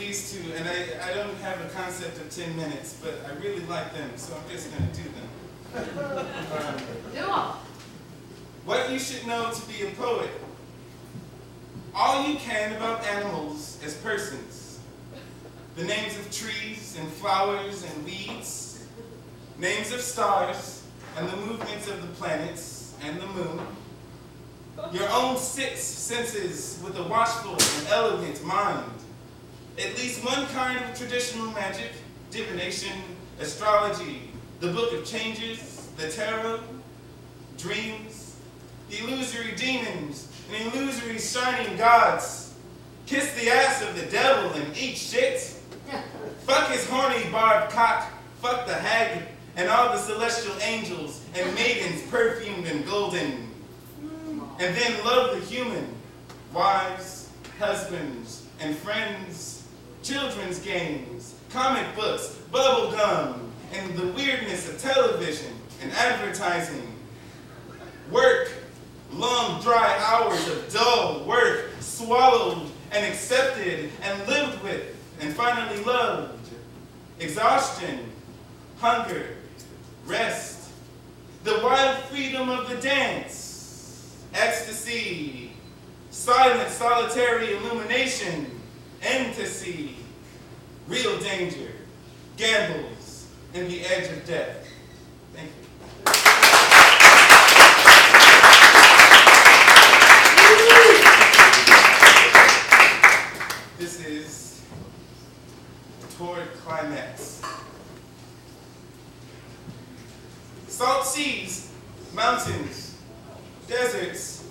these two, and I don't have a concept of 10 minutes, but I really like them, so I'm just going to do them. Do them. What you should know to be a poet. All you can about animals as persons. The names of trees and flowers and weeds. Names of stars and the movements of the planets and the moon. Your own six senses with a watchful and elegant mind. At least one kind of traditional magic, divination, astrology, the book of changes, the tarot, dreams, illusory demons, and illusory shining gods. Kiss the ass of the devil and eat shit. Fuck his horny barbed cock, fuck the hag, and all the celestial angels and maidens perfumed and golden. And then love the human, wives, husbands, and friends, children's games, comic books, bubble gum, and the weirdness of television and advertising. Work, long dry hours of dull work, swallowed and accepted and lived with and finally loved. Exhaustion, hunger, rest, the wild freedom of the dance. Ecstasy, silent, solitary illumination, ecstasy, real danger, gambles, and the edge of death. Thank you. This is toward climax. Salt seas, mountains, deserts,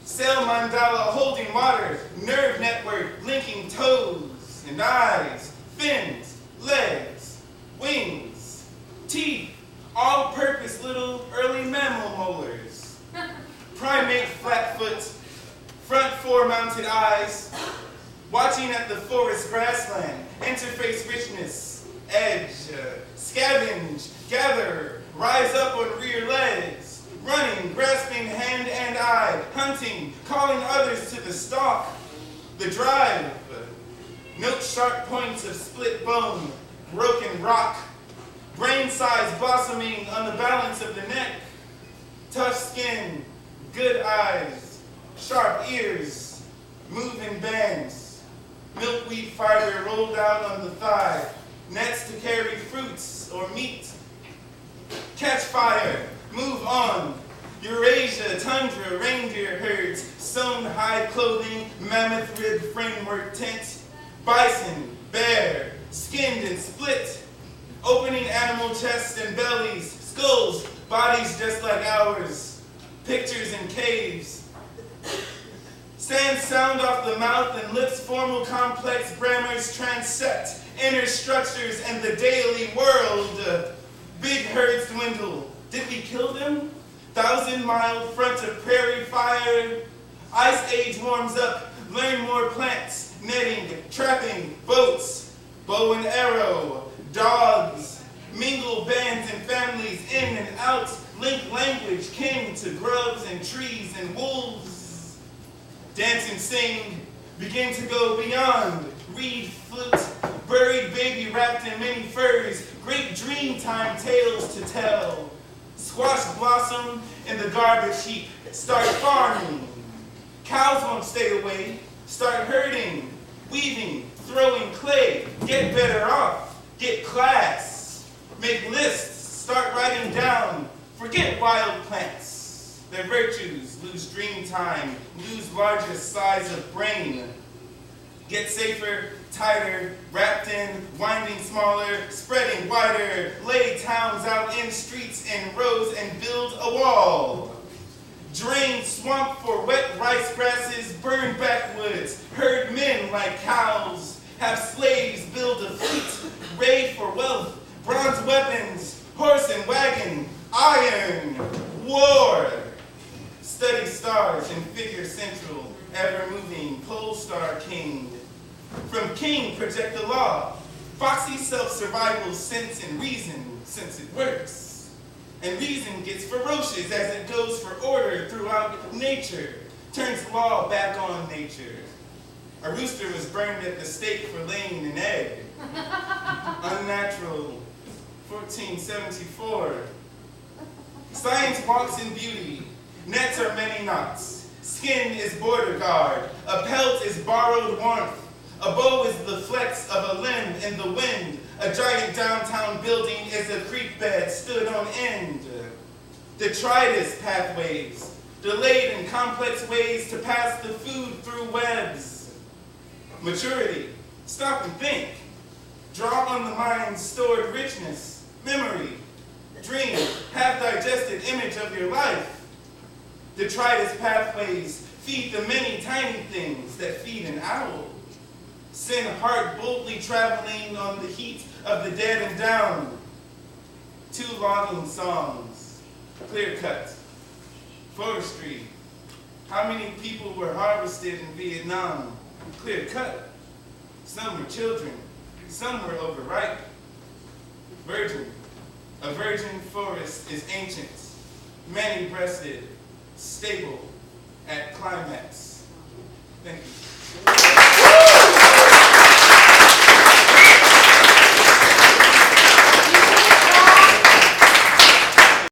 cell mandala holding water, nerve network linking toes and eyes, fins, legs, wings, teeth, all-purpose little early mammal molars, primate flatfoot, front four-mounted eyes, watching at the forest grassland, interface richness, edge, scavenge, gather, rise up on rear legs, running, grasping hand and eye, hunting, calling others to the stalk, the drive, note sharp points of split bone, broken rock, brain size blossoming on the balance of the neck, tough skin, good eyes, sharp ears, moving bands, milkweed fiber rolled out on the thigh, nets to carry fruits or meat, catch fire, move on. Eurasia, tundra, reindeer herds, sewn hide clothing, mammoth rib framework tent, bison, bear, skinned and split, opening animal chests and bellies, skulls, bodies just like ours, pictures in caves. Sand sound off the mouth and lips, formal complex grammars transect, inner structures and the daily world. Big herds dwindle. Did we kill them? 1,000-mile front of prairie fire. Ice age warms up. Learn more plants. Netting, trapping, boats, bow and arrow, dogs. Mingle bands and families in and out. Link language kin to grubs and trees and wolves. Dance and sing. Begin to go beyond. Reed, flute, buried baby wrapped in many furs. Great dream time tales to tell. Squash blossom in the garbage heap. Start farming. Cows won't stay away. Start herding, weaving, throwing clay. Get better off. Get class. Make lists. Start writing down. Forget wild plants. Their virtues. Lose dream time. Lose largest size of brain. Get safer, tighter, wrapped in, winding smaller, spreading wider, lay towns out in streets in rows and build a wall. Drain swamp for wet rice grasses, burn backwoods, herd men like cows, have slaves build a fleet, raid for wealth, bronze weapons, horse and wagon, iron, war. Study stars and figure central, ever-moving, pole star king. From king project the law, foxy self-survival sense and reason, since it works. And reason gets ferocious as it goes for order throughout nature, turns law back on nature. A rooster was burned at the stake for laying an egg. Unnatural, 1474. Science walks in beauty. Nets are many knots. Skin is border guard. A pelt is borrowed warmth. A bow is the flex of a limb in the wind. A giant downtown building is a creek bed stood on end. Detritus pathways, delayed in complex ways to pass the food through webs. Maturity, stop and think. Draw on the mind's stored richness, memory, dream, half-digested image of your life. Detritus pathways feed the many tiny things that feed an owl. Send heart boldly traveling on the heat of the dead and down. 2 logging songs, clear cut, forestry. How many people were harvested in Vietnam? Clear cut. Some were children, some were overripe. Virgin. A virgin forest is ancient, many-breasted, stable, at climax. Thank you.